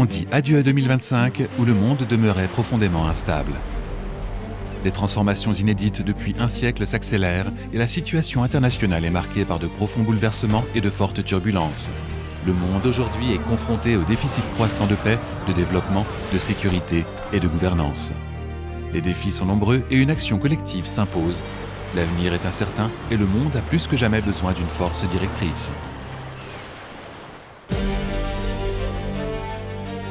dit adieu à 2025 où le monde demeurait profondément instable. Des transformations inédites depuis un siècle s'accélèrent et la situation internationale est marquée par de profonds bouleversements et de fortes turbulences. Le monde aujourd'hui est confronté au déficit croissant de paix, de développement, de sécurité et de gouvernance. Les défis sont nombreux et une action collective s'impose. L'avenir est incertain et le monde a plus que jamais besoin d'une force directrice.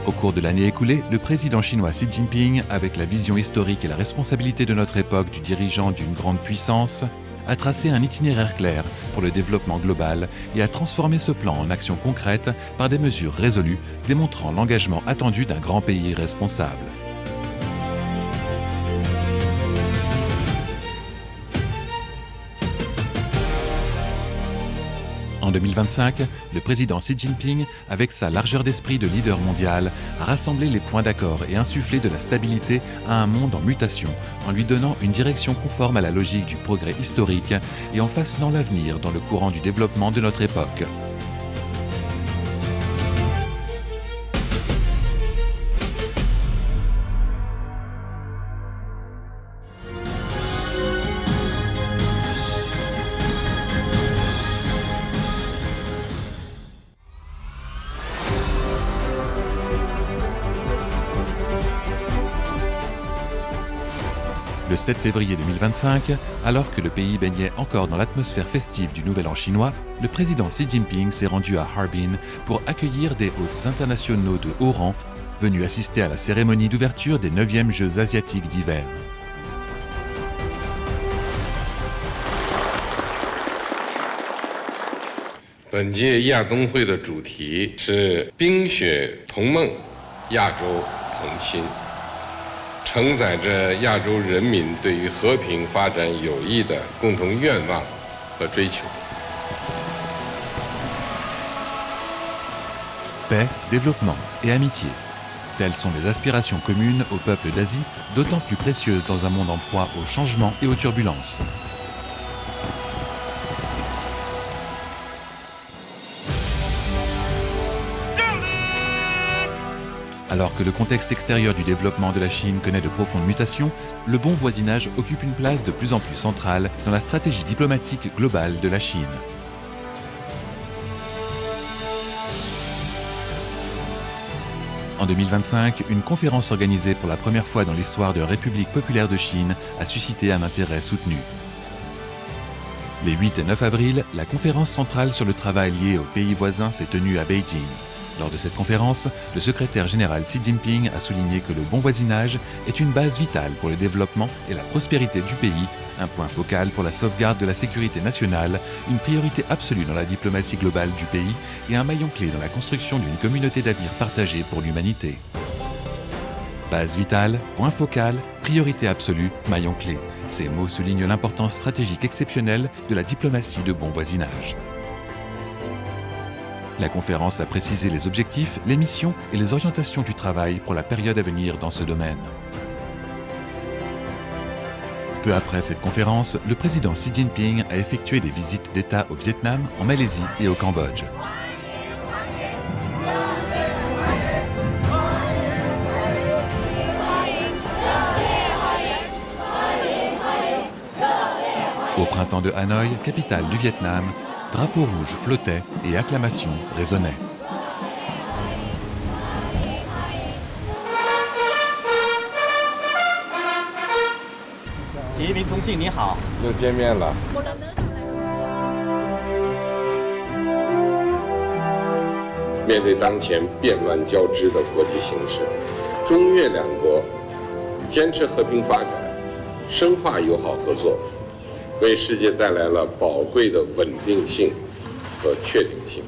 Au cours de l'année écoulée, le président chinois Xi Jinping, avec la vision historique et la responsabilité de notre époque du dirigeant d'une grande puissance, a tracé un itinéraire clair pour le développement global et a transformé ce plan en actions concrètes par des mesures résolues, démontrant l'engagement attendu d'un grand pays responsable. En 2025, le président Xi Jinping, avec sa largeur d'esprit de leader mondial, a rassemblé les points d'accord et insufflé de la stabilité à un monde en mutation, en lui donnant une direction conforme à la logique du progrès historique et en façonnant l'avenir dans le courant du développement de notre époque. Le 7 février 2025, alors que le pays baignait encore dans l'atmosphère festive du Nouvel An chinois, le président Xi Jinping s'est rendu à Harbin pour accueillir des hôtes internationaux de haut rang venus assister à la cérémonie d'ouverture des 9e Jeux asiatiques d'hiver. Ce 届亚冬会的主题是冰雪同梦，亚洲同心。承载着亚洲人民对于和平发展友谊的共同愿望和追求。Paix, développement et amitié. Telles sont les aspirations communes aux peuples d'Asie, d'autant plus précieuses dans un monde en proie aux changements et aux turbulences. Alors que le contexte extérieur du développement de la Chine connaît de profondes mutations, le bon voisinage occupe une place de plus en plus centrale dans la stratégie diplomatique globale de la Chine. En 2025, une conférence organisée pour la première fois dans l'histoire de la République populaire de Chine a suscité un intérêt soutenu. Les 8 et 9 avril, la conférence centrale sur le travail lié aux pays voisins s'est tenue à Beijing. Lors de cette conférence, le secrétaire général Xi Jinping a souligné que le bon voisinage est une base vitale pour le développement et la prospérité du pays, un point focal pour la sauvegarde de la sécurité nationale, une priorité absolue dans la diplomatie globale du pays et un maillon clé dans la construction d'une communauté d'avenir partagée pour l'humanité. Base vitale, point focal, priorité absolue, maillon clé. Ces mots soulignent l'importance stratégique exceptionnelle de la diplomatie de bon voisinage. La conférence a précisé les objectifs, les missions et les orientations du travail pour la période à venir dans ce domaine. Peu après cette conférence, le président Xi Jinping a effectué des visites d'État au Vietnam, en Malaisie et au Cambodge. Au printemps de Hanoï, capitale du Vietnam, drapeau rouge flottait et acclamations résonnaient.又见面了。面对当前变乱交织的国际形势，中越两国坚持和平发展，深化友好合作，为世界带来了宝贵的稳定性和确定性。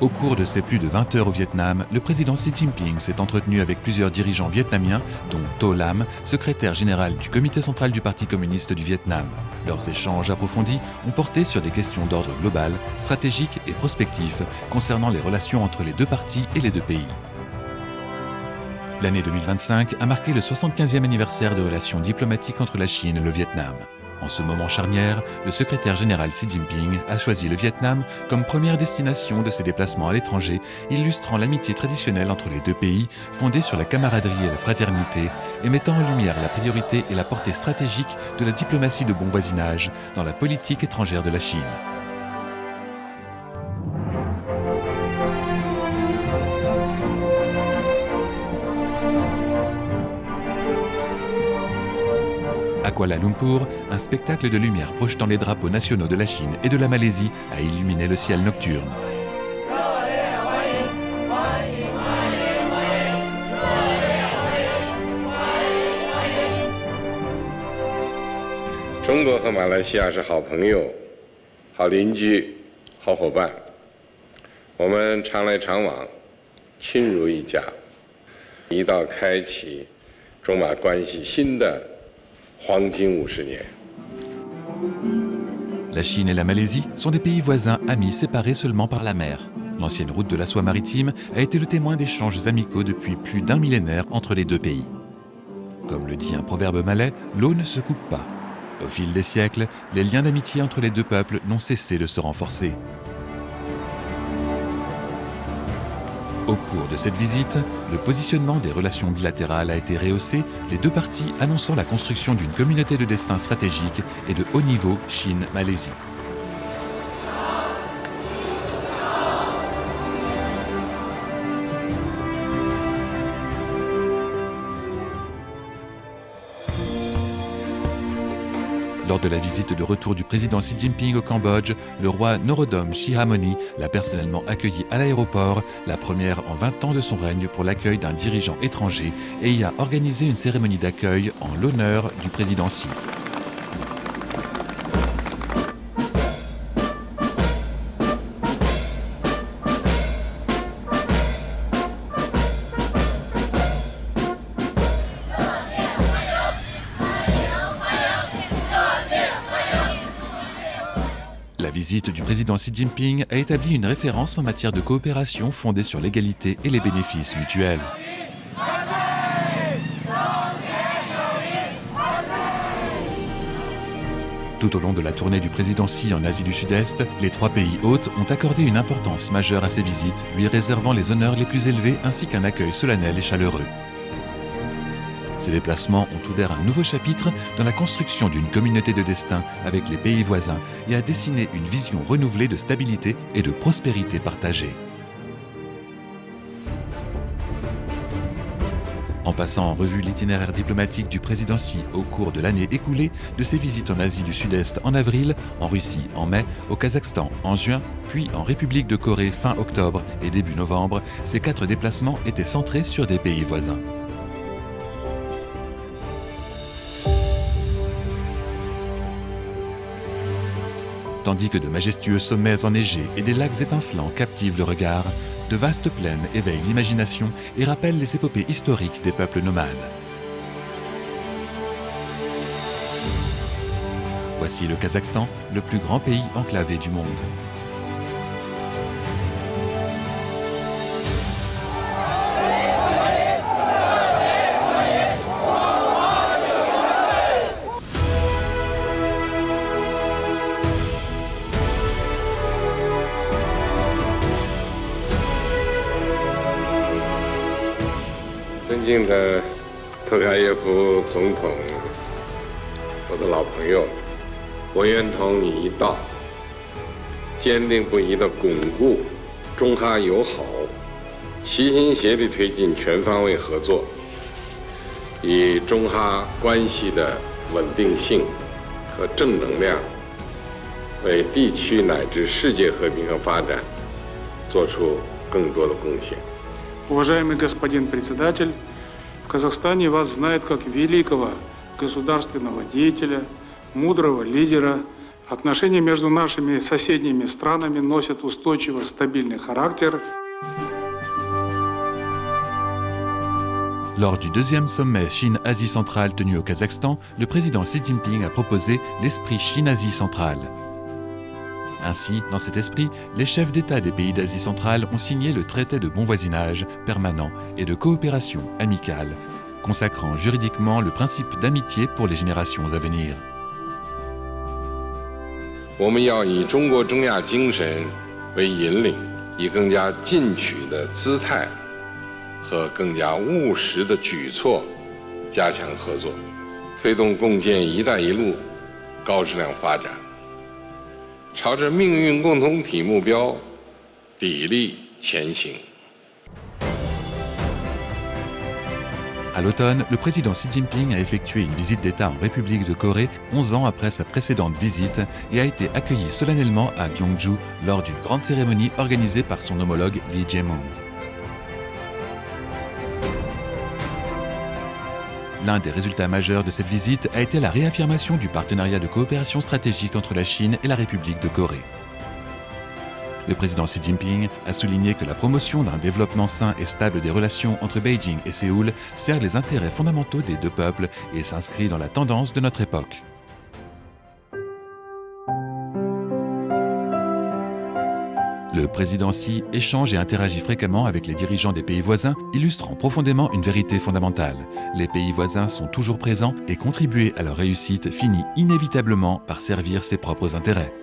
Au cours de ses plus de 20 heures au Vietnam, le président Xi Jinping s'est entretenu avec plusieurs dirigeants vietnamiens, dont To Lam, secrétaire général du comité central du Parti communiste du Vietnam. Leurs échanges approfondis ont porté sur des questions d'ordre global, stratégique et prospectif concernant les relations entre les deux partis et les deux pays. L'année 2025 a marqué le 75e anniversaire de relations diplomatiques entre la Chine et le Vietnam. En ce moment charnière, le secrétaire général Xi Jinping a choisi le Vietnam comme première destination de ses déplacements à l'étranger, illustrant l'amitié traditionnelle entre les deux pays, fondée sur la camaraderie et la fraternité, et mettant en lumière la priorité et la portée stratégique de la diplomatie de bon voisinage dans la politique étrangère de la Chine. À Kuala Lumpur, un spectacle de lumière projetant les drapeaux nationaux de la Chine et de la Malaisie a illuminé le ciel nocturne. Chine和马来西亚是好朋友、好邻居、好伙伴，我们常来常往，亲如一家。一道开启中马关系新的黄金50年。 La Chine et la Malaisie sont des pays voisins amis séparés seulement par la mer. L'ancienne route de la soie maritime a été le témoin d'échanges amicaux depuis plus d'un millénaire entre les deux pays. Comme le dit un proverbe malais, l'eau ne se coupe pas. Au fil des siècles, les liens d'amitié entre les deux peuples n'ont cessé de se renforcer. Au cours de cette visite, le positionnement des relations bilatérales a été rehaussé, les deux parties annonçant la construction d'une communauté de destin stratégique et de haut niveau Chine-Malaisie. Lors de la visite de retour du président Xi Jinping au Cambodge, le roi Norodom Sihamoni l'a personnellement accueilli à l'aéroport, la première en 20 ans de son règne pour l'accueil d'un dirigeant étranger, et y a organisé une cérémonie d'accueil en l'honneur du président Xi. La visite du président Xi Jinping a établi une référence en matière de coopération fondée sur l'égalité et les bénéfices mutuels. Tout au long de la tournée du président Xi en Asie du Sud-Est, les trois pays hôtes ont accordé une importance majeure à ses visites, lui réservant les honneurs les plus élevés ainsi qu'un accueil solennel et chaleureux. Ces déplacements ont ouvert un nouveau chapitre dans la construction d'une communauté de destin avec les pays voisins et a dessiné une vision renouvelée de stabilité et de prospérité partagée. En passant en revue l'itinéraire diplomatique du président Xi au cours de l'année écoulée, de ses visites en Asie du Sud-Est en avril, en Russie en mai, au Kazakhstan en juin, puis en République de Corée fin octobre et début novembre, ces 4 déplacements étaient centrés sur des pays voisins. Tandis que de majestueux sommets enneigés et des lacs étincelants captivent le regard, de vastes plaines éveillent l'imagination et rappellent les épopées historiques des peuples nomades. Voici le Kazakhstan, le plus grand pays enclavé du monde.尊敬的托卡耶夫总统，我的老朋友，我愿同你一道，坚定不移地巩固中哈友好，齐心协力推进全方位合作，以中哈关系的稳定性和正能量，为地区乃至世界和平和发展做出更多的贡献。 Уважаемый господин председатель, в Казахстане вас знают как великого государственного деятеля, мудрого лидера. Отношения между нашими соседними странами носят устойчиво стабильный характер. Lors du deuxième sommet Chine-Asie centrale tenu au Kazakhstan, le président Xi Jinping a proposé l'esprit Chine-Asie centrale. Ainsi, dans cet esprit, les chefs d'État des pays d'Asie centrale ont signé le traité de bon voisinage permanent et de coopération amicale, consacrant juridiquement le principe d'amitié pour les générations à venir. 我们要以中国中亚精神为引领，以更加进取的姿态和更加务实的举措加强合作，推动共建“一带一路”高质量发展，朝着命运共同体目标砥砺前行。À l'automne, le président Xi Jinping a effectué une visite d'État en République de Corée 11 ans après sa précédente visite et a été accueilli solennellement à Gyeongju lors d'une grande cérémonie organisée par son homologue Lee Jae-myung. L'un des résultats majeurs de cette visite a été la réaffirmation du partenariat de coopération stratégique entre la Chine et la République de Corée. Le président Xi Jinping a souligné que la promotion d'un développement sain et stable des relations entre Beijing et Séoul sert les intérêts fondamentaux des deux peuples et s'inscrit dans la tendance de notre époque. Le président Xi échange et interagit fréquemment avec les dirigeants des pays voisins, illustrant profondément une vérité fondamentale. Les pays voisins sont toujours présents et contribuer à leur réussite finit inévitablement par servir ses propres intérêts.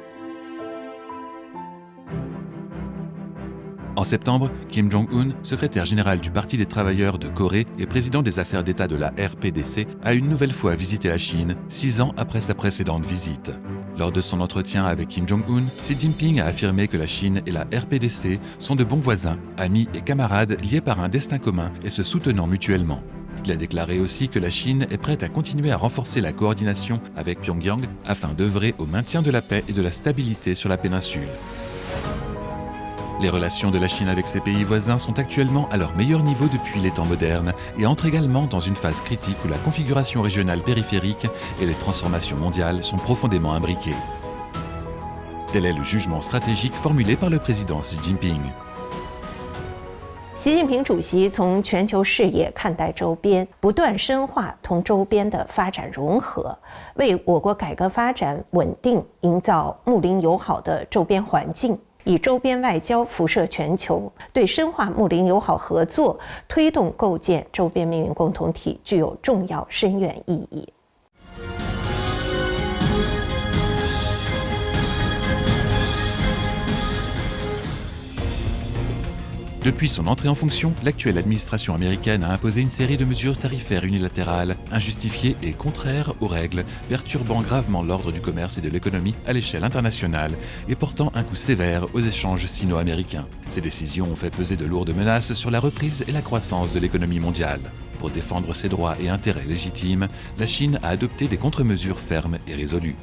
En septembre, Kim Jong-un, secrétaire général du Parti des travailleurs de Corée et président des affaires d'État de la RPDC, a une nouvelle fois visité la Chine, 6 ans après sa précédente visite. Lors de son entretien avec Kim Jong-un, Xi Jinping a affirmé que la Chine et la RPDC sont de bons voisins, amis et camarades liés par un destin commun et se soutenant mutuellement. Il a déclaré aussi que la Chine est prête à continuer à renforcer la coordination avec Pyongyang afin d'œuvrer au maintien de la paix et de la stabilité sur la péninsule. Les relations de la Chine avec ses pays voisins sont actuellement à leur meilleur niveau depuis les temps modernes et entrent également dans une phase critique où la configuration régionale périphérique et les transformations mondiales sont profondément imbriquées. Tel est le jugement stratégique formulé par le président Xi Jinping. 习近平主席从全球视野看待周边，不断深化同周边的发展融合，为我国改革发展稳定营造睦邻友好的周边环境。以周边外交辐射全球，对深化睦邻友好合作、推动构建周边命运共同体具有重要深远意义。Depuis son entrée en fonction, l'actuelle administration américaine a imposé une série de mesures tarifaires unilatérales, injustifiées et contraires aux règles, perturbant gravement l'ordre du commerce et de l'économie à l'échelle internationale et portant un coup sévère aux échanges sino-américains. Ces décisions ont fait peser de lourdes menaces sur la reprise et la croissance de l'économie mondiale. Pour défendre ses droits et intérêts légitimes, la Chine a adopté des contre-mesures fermes et résolues.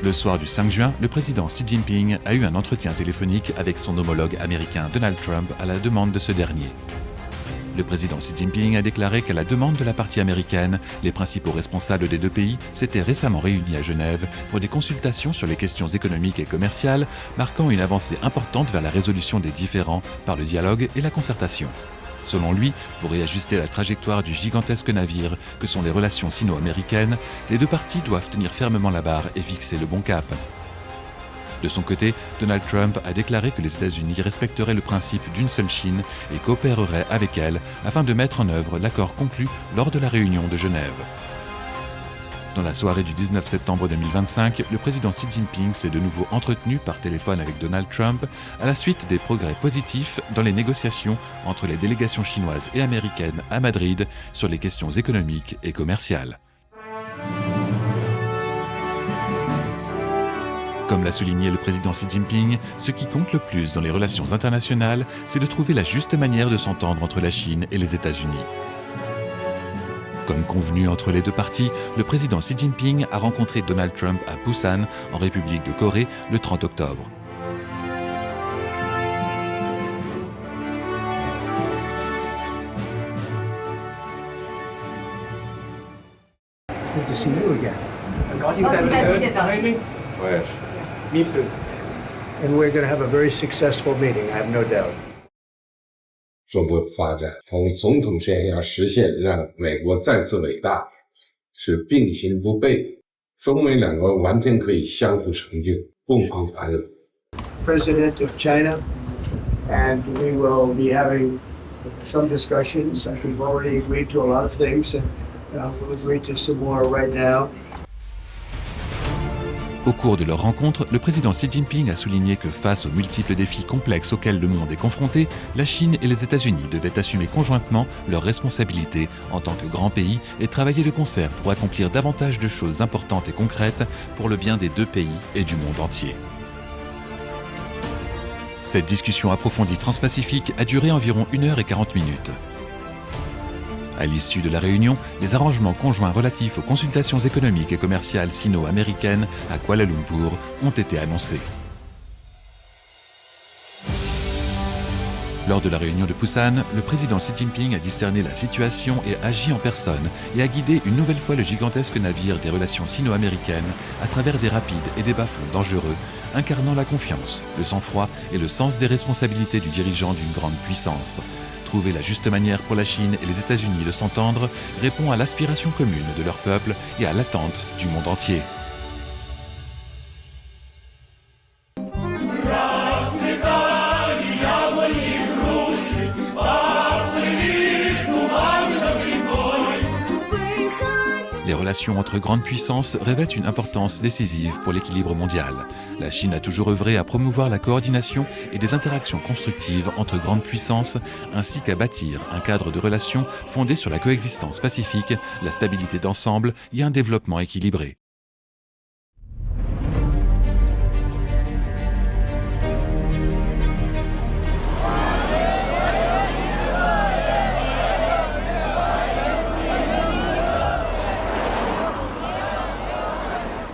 Le soir du 5 juin, le président Xi Jinping a eu un entretien téléphonique avec son homologue américain Donald Trump à la demande de ce dernier. Le président Xi Jinping a déclaré qu'à la demande de la partie américaine, les principaux responsables des deux pays s'étaient récemment réunis à Genève pour des consultations sur les questions économiques et commerciales, marquant une avancée importante vers la résolution des différends par le dialogue et la concertation. Selon lui, pour réajuster la trajectoire du gigantesque navire que sont les relations sino-américaines, les deux parties doivent tenir fermement la barre et fixer le bon cap. De son côté, Donald Trump a déclaré que les États-Unis respecteraient le principe d'une seule Chine et coopéreraient avec elle afin de mettre en œuvre l'accord conclu lors de la réunion de Genève. Dans la soirée du 19 septembre 2025, le président Xi Jinping s'est de nouveau entretenu par téléphone avec Donald Trump à la suite des progrès positifs dans les négociations entre les délégations chinoises et américaines à Madrid sur les questions économiques et commerciales. Comme l'a souligné le président Xi Jinping, ce qui compte le plus dans les relations internationales, c'est de trouver la juste manière de s'entendre entre la Chine et les États-Unis. Comme convenu entre les deux parties, le président Xi Jinping a rencontré Donald Trump à Busan, en République de Corée, le 30 octobre. Good to see you again. Me too. And we're going to have a very successful meeting, I have no doubt. 中国发展从总统线要实现让美国再次伟大是并行不悖，中美两国完全可以相互成就，共同发展。 President of China, and we will be having some discussions. We've already agreed to a lot of things, and we'll agree to some more right now. Au cours de leur rencontre, le président Xi Jinping a souligné que face aux multiples défis complexes auxquels le monde est confronté, la Chine et les États-Unis devaient assumer conjointement leurs responsabilités en tant que grands pays et travailler de concert pour accomplir davantage de choses importantes et concrètes pour le bien des deux pays et du monde entier. Cette discussion approfondie transpacifique a duré environ 1h40. À l'issue de la réunion, les arrangements conjoints relatifs aux consultations économiques et commerciales sino-américaines à Kuala Lumpur ont été annoncés. Lors de la réunion de Busan, le président Xi Jinping a discerné la situation et agi en personne et a guidé une nouvelle fois le gigantesque navire des relations sino-américaines à travers des rapides et des bas-fonds dangereux, incarnant la confiance, le sang-froid et le sens des responsabilités du dirigeant d'une grande puissance. Trouver la juste manière pour la Chine et les États-Unis de s'entendre répond à l'aspiration commune de leur peuple et à l'attente du monde entier. Les relations entre grandes puissances revêtent une importance décisive pour l'équilibre mondial. La Chine a toujours œuvré à promouvoir la coordination et des interactions constructives entre grandes puissances, ainsi qu'à bâtir un cadre de relations fondé sur la coexistence pacifique, la stabilité d'ensemble et un développement équilibré.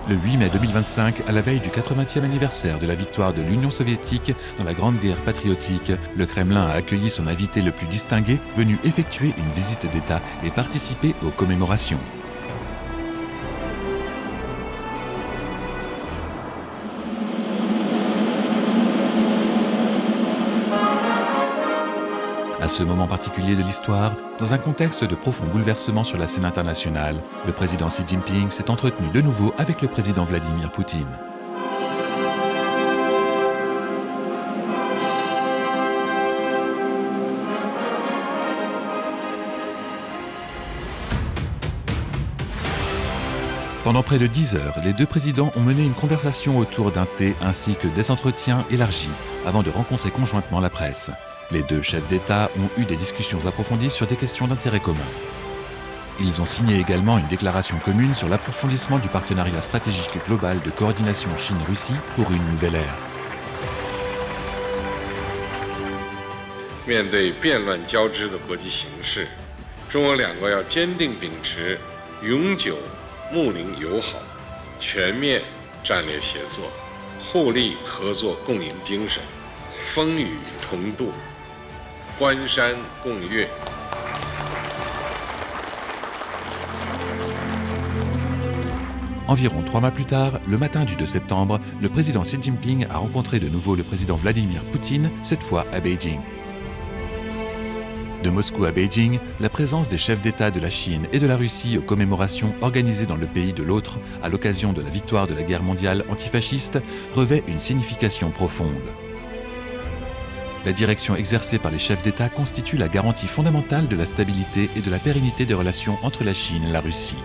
Le 8 mai 2025, à la veille du 80e anniversaire de la victoire de l'Union soviétique dans la Grande Guerre patriotique, le Kremlin a accueilli son invité le plus distingué, venu effectuer une visite d'État et participer aux commémorations. À ce moment particulier de l'histoire, dans un contexte de profond bouleversement sur la scène internationale, le président Xi Jinping s'est entretenu de nouveau avec le président Vladimir Poutine. Pendant près de 10 heures, les deux présidents ont mené une conversation autour d'un thé ainsi que des entretiens élargis avant de rencontrer conjointement la presse. Les deux chefs d'État ont eu des discussions approfondies sur des questions d'intérêt commun. Ils ont signé également une déclaration commune sur l'approfondissement du partenariat stratégique global de coordination Chine-Russie pour une nouvelle ère. 面对变乱交织的国际形势，中俄两国要坚定秉持永久睦邻友好、全面战略协作、互利合作共赢精神，风雨同渡。 关山共月。Environ 3 mois plus tard, le matin du 2 septembre, le président Xi Jinping a rencontré de nouveau le président Vladimir Poutine, cette fois à Beijing. De Moscou à Beijing, la présence des chefs d'État de la Chine et de la Russie aux commémorations organisées dans le pays de l'autre à l'occasion de la victoire de la guerre mondiale antifasciste revêt une signification profonde. La direction exercée par les chefs d'État constitue la garantie fondamentale de la stabilité et de la pérennité des relations entre la Chine et la Russie.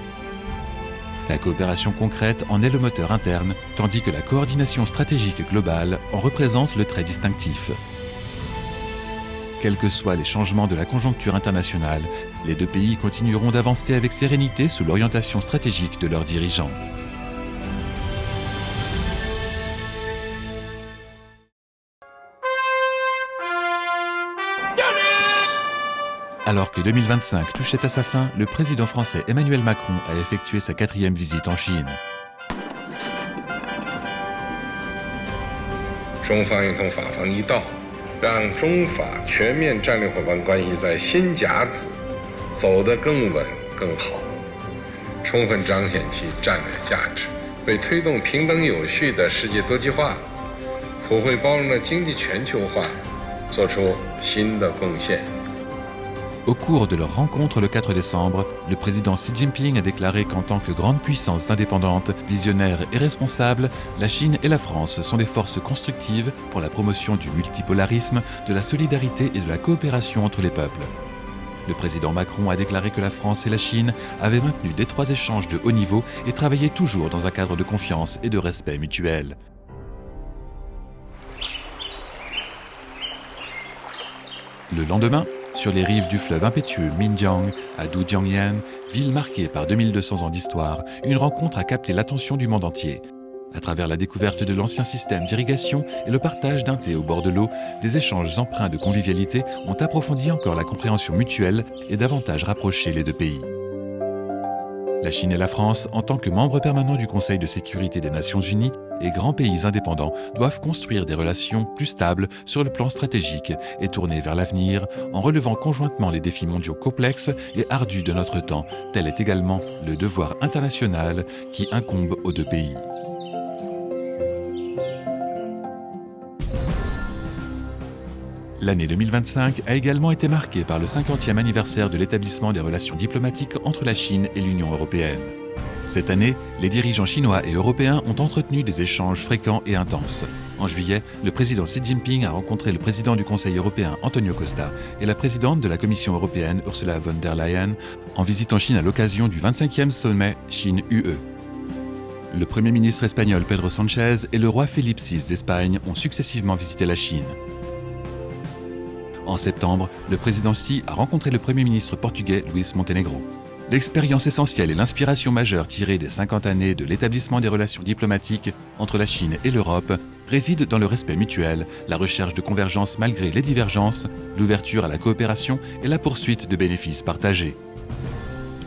La coopération concrète en est le moteur interne, tandis que la coordination stratégique globale en représente le trait distinctif. Quels que soient les changements de la conjoncture internationale, les deux pays continueront d'avancer avec sérénité sous l'orientation stratégique de leurs dirigeants. Alors que 2025 touchait à sa fin, le président français Emmanuel Macron a effectué sa 4e visite en Chine. 中方愿同法方一道，让中法全面战略伙伴关系在新甲子走得更稳更好，充分彰显其战略价值，为推动平等有序的世界多极化、普惠包容的经济全球化做出新的贡献。 Au cours de leur rencontre le 4 décembre, le président Xi Jinping a déclaré qu'en tant que grande puissance indépendante, visionnaire et responsable, la Chine et la France sont des forces constructives pour la promotion du multipolarisme, de la solidarité et de la coopération entre les peuples. Le président Macron a déclaré que la France et la Chine avaient maintenu d'étroits échanges de haut niveau et travaillaient toujours dans un cadre de confiance et de respect mutuel. Le lendemain, sur les rives du fleuve impétueux Minjiang, à Dujiangyan, ville marquée par 2200 ans d'histoire, une rencontre a capté l'attention du monde entier. À travers la découverte de l'ancien système d'irrigation et le partage d'un thé au bord de l'eau, des échanges empreints de convivialité ont approfondi encore la compréhension mutuelle et davantage rapproché les deux pays. La Chine et la France, en tant que membres permanents du Conseil de sécurité des Nations Unies et grands pays indépendants, doivent construire des relations plus stables sur le plan stratégique et tournées vers l'avenir, en relevant conjointement les défis mondiaux complexes et ardus de notre temps. Tel est également le devoir international qui incombe aux deux pays. L'année 2025 a également été marquée par le 50e anniversaire de l'établissement des relations diplomatiques entre la Chine et l'Union européenne. Cette année, les dirigeants chinois et européens ont entretenu des échanges fréquents et intenses. En juillet, le président Xi Jinping a rencontré le président du Conseil européen Antonio Costa et la présidente de la Commission européenne Ursula von der Leyen en visite en Chine à l'occasion du 25e sommet Chine-UE. Le Premier ministre espagnol Pedro Sánchez et le roi Philippe VI d'Espagne ont successivement visité la Chine. En septembre, le président Xi a rencontré le Premier ministre portugais Luís Montenegro. L'expérience essentielle et l'inspiration majeure tirée des 50 années de l'établissement des relations diplomatiques entre la Chine et l'Europe réside dans le respect mutuel, la recherche de convergence malgré les divergences, l'ouverture à la coopération et la poursuite de bénéfices partagés.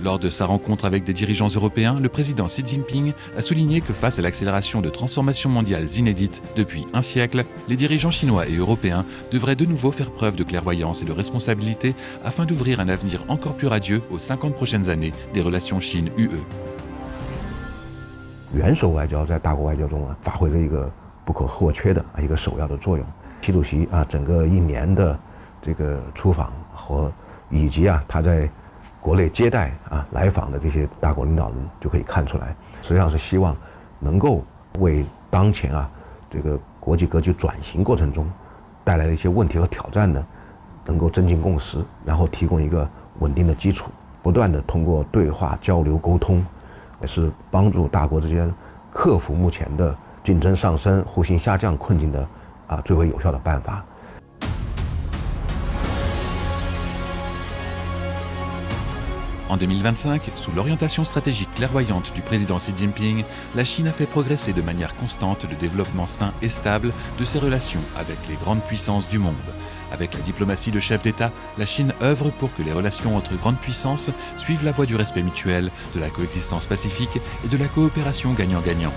Lors de sa rencontre avec des dirigeants européens, le président Xi Jinping a souligné que face à l'accélération de transformations mondiales inédites depuis un siècle, les dirigeants chinois et européens devraient de nouveau faire preuve de clairvoyance et de responsabilité afin d'ouvrir un avenir encore plus radieux aux 50 prochaines années des relations Chine-UE. 元首外交在大国外交中发挥了一个不可或缺的一个首要的作用。习主席整个一年的这个出访和以及他在 国内接待来访的这些大国领导人就可以看出来，实际上是希望能够为当前这个国际格局转型过程中带来的一些问题和挑战呢，能够增进共识，然后提供一个稳定的基础，不断的通过对话交流沟通，也是帮助大国之间克服目前的竞争上升、互信下降困境的最为有效的办法。 En 2025, sous l'orientation stratégique clairvoyante du président Xi Jinping, la Chine a fait progresser de manière constante le développement sain et stable de ses relations avec les grandes puissances du monde. Avec la diplomatie de chef d'État, la Chine œuvre pour que les relations entre grandes puissances suivent la voie du respect mutuel, de la coexistence pacifique et de la coopération gagnant-gagnant.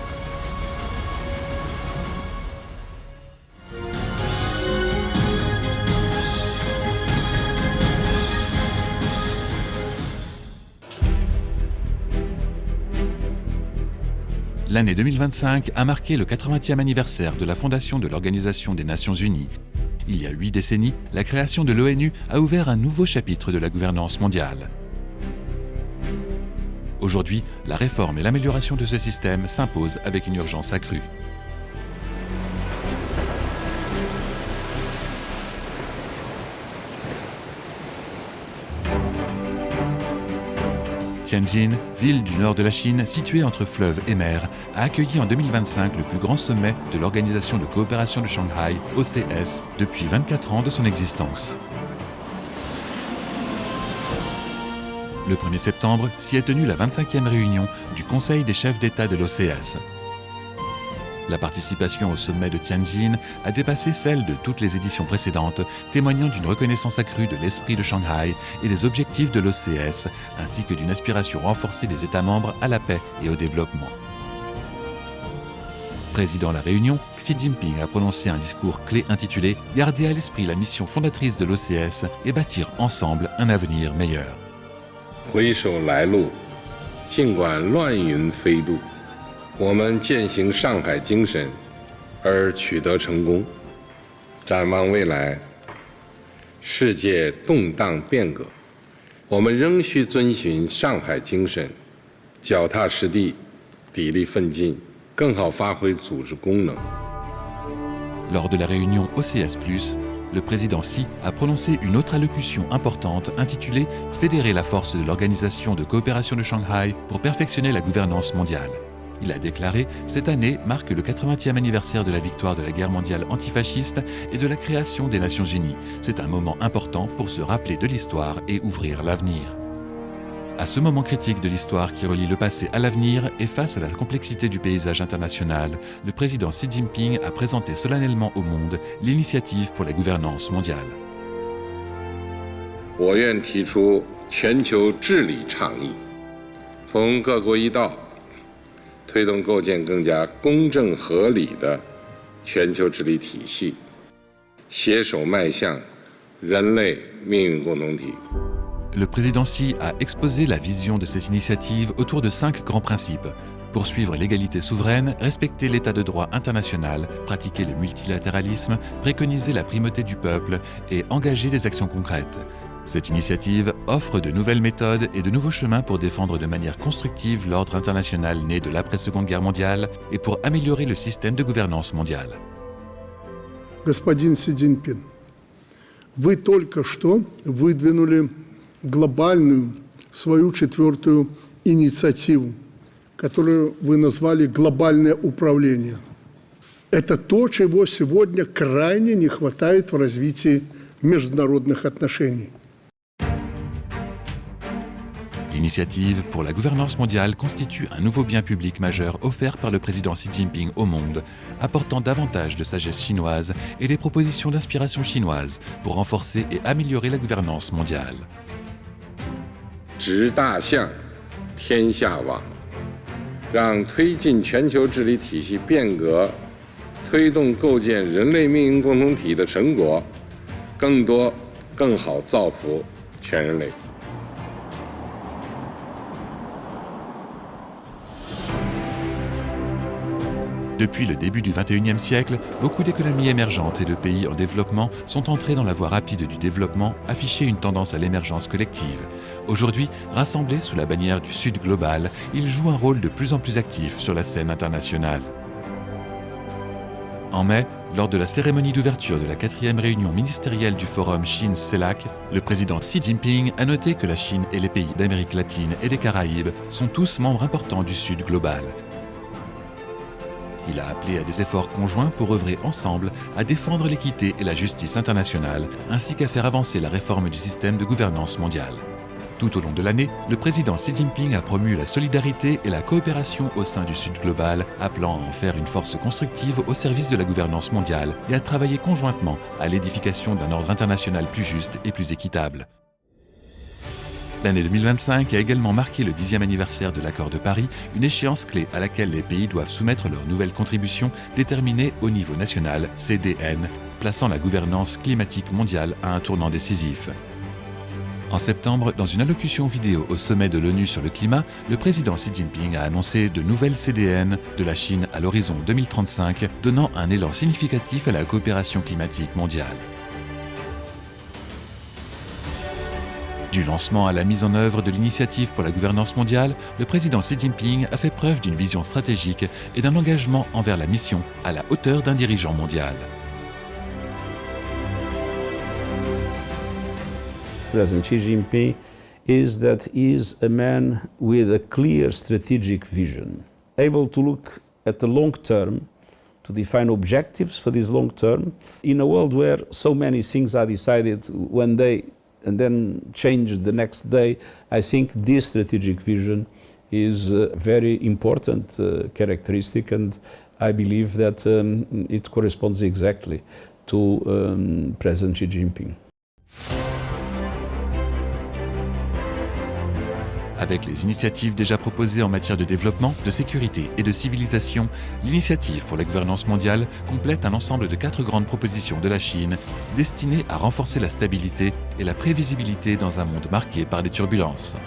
L'année 2025 a marqué le 80e anniversaire de la fondation de l'Organisation des Nations Unies. Il y a 8 décennies, la création de l'ONU a ouvert un nouveau chapitre de la gouvernance mondiale. Aujourd'hui, la réforme et l'amélioration de ce système s'imposent avec une urgence accrue. Tianjin, ville du nord de la Chine située entre fleuve et mer, a accueilli en 2025 le plus grand sommet de l'Organisation de coopération de Shanghai, OCS, depuis 24 ans de son existence. Le 1er septembre s'y est tenue la 25e réunion du Conseil des chefs d'État de l'OCS. La participation au sommet de Tianjin a dépassé celle de toutes les éditions précédentes, témoignant d'une reconnaissance accrue de l'esprit de Shanghai et des objectifs de l'OCS, ainsi que d'une aspiration renforcée des États membres à la paix et au développement. Présidant la réunion, Xi Jinping a prononcé un discours clé intitulé « Garder à l'esprit la mission fondatrice de l'OCS et bâtir ensemble un avenir meilleur ». 回首来路，尽管乱云飞渡，我们践行上海精神而取得成功。展望未来，世界动荡变革，我们仍需遵循上海精神，脚踏实地，砥砺奋进，更好发挥组织功能。 Lors de la réunion OCS+, le président Xi a prononcé une autre allocution importante intitulée « Fédérer la force de l'Organisation de coopération de Shanghai pour perfectionner la gouvernance mondiale ». Il a déclaré « Cette année marque le 80e anniversaire de la victoire de la guerre mondiale antifasciste et de la création des Nations Unies. C'est un moment important pour se rappeler de l'histoire et ouvrir l'avenir ». À ce moment critique de l'histoire qui relie le passé à l'avenir et face à la complexité du paysage international, le président Xi Jinping a présenté solennellement au monde l'initiative pour la gouvernance mondiale. 我愿提出全球治理倡议，从各国一道，推动构建更加公正合理的全球治理体系，携手迈向人类命运共同体。 Le président Xi a exposé la vision de cette initiative autour de 5 grands principes. Poursuivre l'égalité souveraine, respecter l'état de droit international, pratiquer le multilatéralisme, préconiser la primauté du peuple et engager des actions concrètes. Cette initiative offre de nouvelles méthodes et de nouveaux chemins pour défendre de manière constructive l'ordre international né de l'après-Seconde Guerre mondiale et pour améliorer le système de gouvernance mondiale. Господин Си Цзиньпин, вы только что выдвинули глобальную свою четвертую инициативу, которую вы назвали «глобальное управление». Это то, чего сегодня крайне не хватает в развитии международных отношений. L'initiative pour la gouvernance mondiale constitue un nouveau bien public majeur offert par le président Xi Jinping au monde, apportant davantage de sagesse chinoise et des propositions d'inspiration chinoise pour renforcer et améliorer la gouvernance mondiale. 执大象，天下往，让推进全球治理体系变革、推动构建人类命运共同体的成果，更多、更好造福全人类。 Depuis le début du XXIe siècle, beaucoup d'économies émergentes et de pays en développement sont entrés dans la voie rapide du développement, affichant une tendance à l'émergence collective. Aujourd'hui, rassemblés sous la bannière du Sud global, ils jouent un rôle de plus en plus actif sur la scène internationale. En mai, lors de la cérémonie d'ouverture de la 4e réunion ministérielle du forum Chine-CELAC, le président Xi Jinping a noté que la Chine et les pays d'Amérique latine et des Caraïbes sont tous membres importants du Sud global. Il a appelé à des efforts conjoints pour œuvrer ensemble à défendre l'équité et la justice internationale, ainsi qu'à faire avancer la réforme du système de gouvernance mondiale. Tout au long de l'année, le président Xi Jinping a promu la solidarité et la coopération au sein du Sud global, appelant à en faire une force constructive au service de la gouvernance mondiale et à travailler conjointement à l'édification d'un ordre international plus juste et plus équitable. L'année 2025 a également marqué le 10e anniversaire de l'accord de Paris, une échéance clé à laquelle les pays doivent soumettre leurs nouvelles contributions déterminées au niveau national, CDN, plaçant la gouvernance climatique mondiale à un tournant décisif. En septembre, dans une allocution vidéo au sommet de l'ONU sur le climat, le président Xi Jinping a annoncé de nouvelles CDN de la Chine à l'horizon 2035, donnant un élan significatif à la coopération climatique mondiale. Du lancement à la mise en œuvre de l'initiative pour la gouvernance mondiale, le président Xi Jinping a fait preuve d'une vision stratégique et d'un engagement envers la mission à la hauteur d'un dirigeant mondial. President Xi Jinping is that he is a man with a clear strategic vision, able to look at the long term, to define objectives for this long term, in a world where so many things are decided one day and then change the next day. I think this strategic vision is a very important characteristic, and I believe that it corresponds exactly to President Xi Jinping. Avec les initiatives déjà proposées en matière de développement, de sécurité et de civilisation, l'initiative pour la gouvernance mondiale complète un ensemble de 4 grandes propositions de la Chine destinées à renforcer la stabilité et la prévisibilité dans un monde marqué par des turbulences.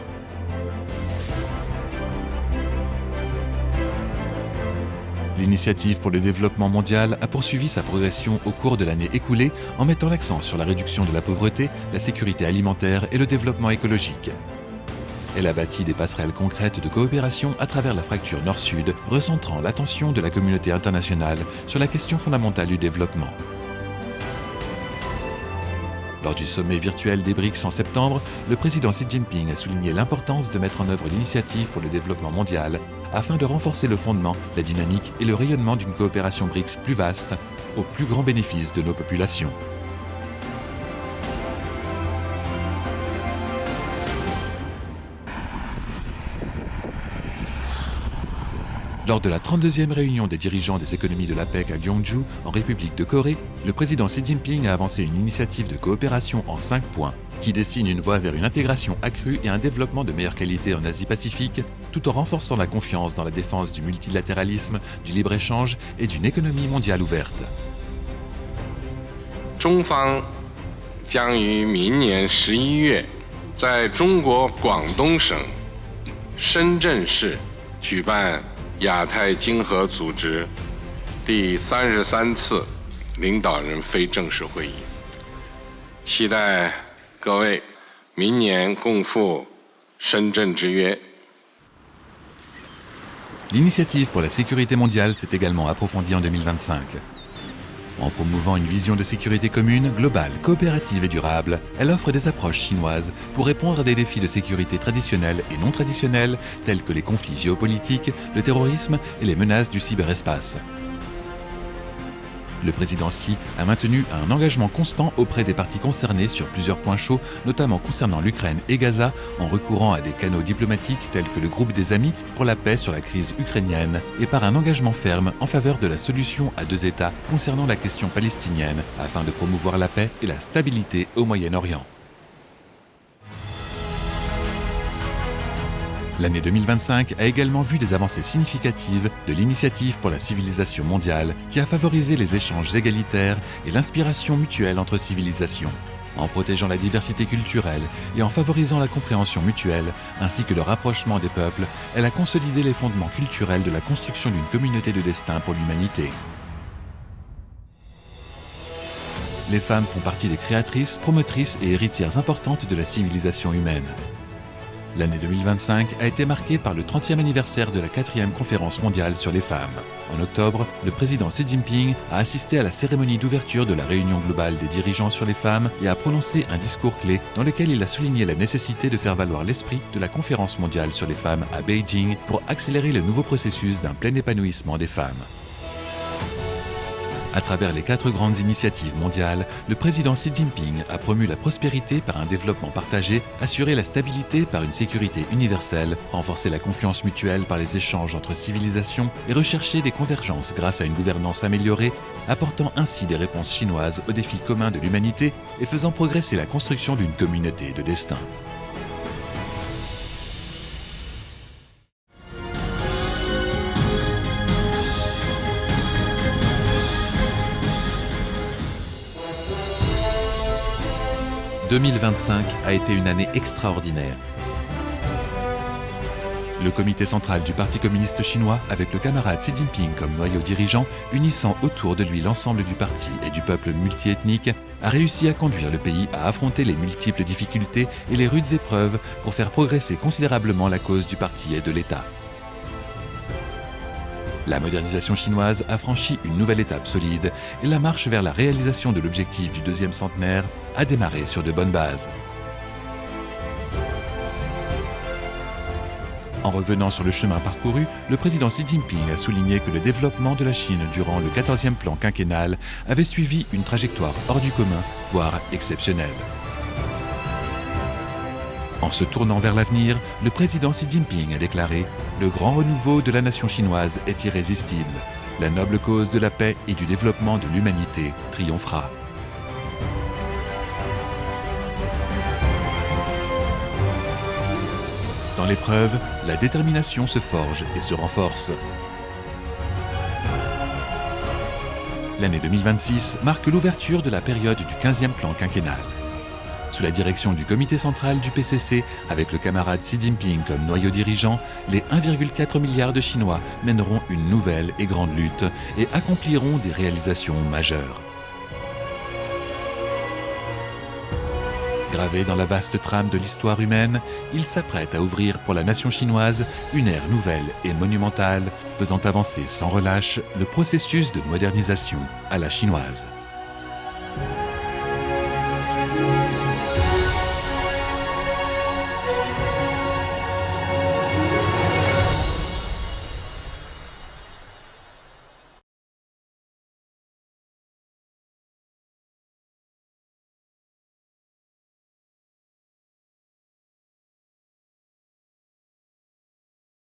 L'initiative pour le développement mondial a poursuivi sa progression au cours de l'année écoulée en mettant l'accent sur la réduction de la pauvreté, la sécurité alimentaire et le développement écologique. Elle a bâti des passerelles concrètes de coopération à travers la fracture Nord-Sud, recentrant l'attention de la communauté internationale sur la question fondamentale du développement. Lors du sommet virtuel des BRICS en septembre, le président Xi Jinping a souligné l'importance de mettre en œuvre l'initiative pour le développement mondial afin de renforcer le fondement, la dynamique et le rayonnement d'une coopération BRICS plus vaste, au plus grand bénéfice de nos populations. Lors de la 32e réunion des dirigeants des économies de l'APEC à Gyeongju, en République de Corée, le président Xi Jinping a avancé une initiative de coopération en 5 points, qui dessine une voie vers une intégration accrue et un développement de meilleure qualité en Asie-Pacifique, tout en renforçant la confiance dans la défense du multilatéralisme, du libre-échange et d'une économie mondiale ouverte. 中方将于明年11月，在中国广东省深圳市举办亚太经合组织第33次领导人非正式会议，期待各位明年共赴深圳之约。 L'initiative pour la sécurité mondiale s'est également approfondie en 2025. En promouvant une vision de sécurité commune, globale, coopérative et durable, elle offre des approches chinoises pour répondre à des défis de sécurité traditionnels et non traditionnels tels que les conflits géopolitiques, le terrorisme et les menaces du cyberespace. Le président Xi a maintenu un engagement constant auprès des parties concernées sur plusieurs points chauds, notamment concernant l'Ukraine et Gaza, en recourant à des canaux diplomatiques tels que le groupe des Amis pour la paix sur la crise ukrainienne, et par un engagement ferme en faveur de la solution à 2 États concernant la question palestinienne, afin de promouvoir la paix et la stabilité au Moyen-Orient. L'année 2025 a également vu des avancées significatives de l'initiative pour la civilisation mondiale qui a favorisé les échanges égalitaires et l'inspiration mutuelle entre civilisations. En protégeant la diversité culturelle et en favorisant la compréhension mutuelle, ainsi que le rapprochement des peuples, elle a consolidé les fondements culturels de la construction d'une communauté de destin pour l'humanité. Les femmes font partie des créatrices, promotrices et héritières importantes de la civilisation humaine. L'année 2025 a été marquée par le 30e anniversaire de la 4e conférence mondiale sur les femmes. En octobre, le président Xi Jinping a assisté à la cérémonie d'ouverture de la réunion globale des dirigeants sur les femmes et a prononcé un discours clé dans lequel il a souligné la nécessité de faire valoir l'esprit de la conférence mondiale sur les femmes à Beijing pour accélérer le nouveau processus d'un plein épanouissement des femmes. À travers les 4 grandes initiatives mondiales, le président Xi Jinping a promu la prospérité par un développement partagé, assuré la stabilité par une sécurité universelle, renforcé la confiance mutuelle par les échanges entre civilisations et recherché des convergences grâce à une gouvernance améliorée, apportant ainsi des réponses chinoises aux défis communs de l'humanité et faisant progresser la construction d'une communauté de destin. « 2025 a été une année extraordinaire. Le comité central du Parti communiste chinois, avec le camarade Xi Jinping comme noyau dirigeant, unissant autour de lui l'ensemble du parti et du peuple multiethnique, a réussi à conduire le pays à affronter les multiples difficultés et les rudes épreuves pour faire progresser considérablement la cause du parti et de l'État. La modernisation chinoise a franchi une nouvelle étape solide et la marche vers la réalisation de l'objectif du 2e centenaire a démarré sur de bonnes bases. En revenant sur le chemin parcouru, le président Xi Jinping a souligné que le développement de la Chine durant le 14e plan quinquennal avait suivi une trajectoire hors du commun, voire exceptionnelle. En se tournant vers l'avenir, le président Xi Jinping a déclaré « Le grand renouveau de la nation chinoise est irrésistible. La noble cause de la paix et du développement de l'humanité triomphera. » Dans l'épreuve, la détermination se forge et se renforce. L'année 2026 marque l'ouverture de la période du 15e plan quinquennal. Sous la direction du comité central du PCC, avec le camarade Xi Jinping comme noyau dirigeant, les 1,4 milliard de Chinois mèneront une nouvelle et grande lutte et accompliront des réalisations majeures. Gravé dans la vaste trame de l'histoire humaine, il s'apprête à ouvrir pour la nation chinoise une ère nouvelle et monumentale, faisant avancer sans relâche le processus de modernisation à la chinoise.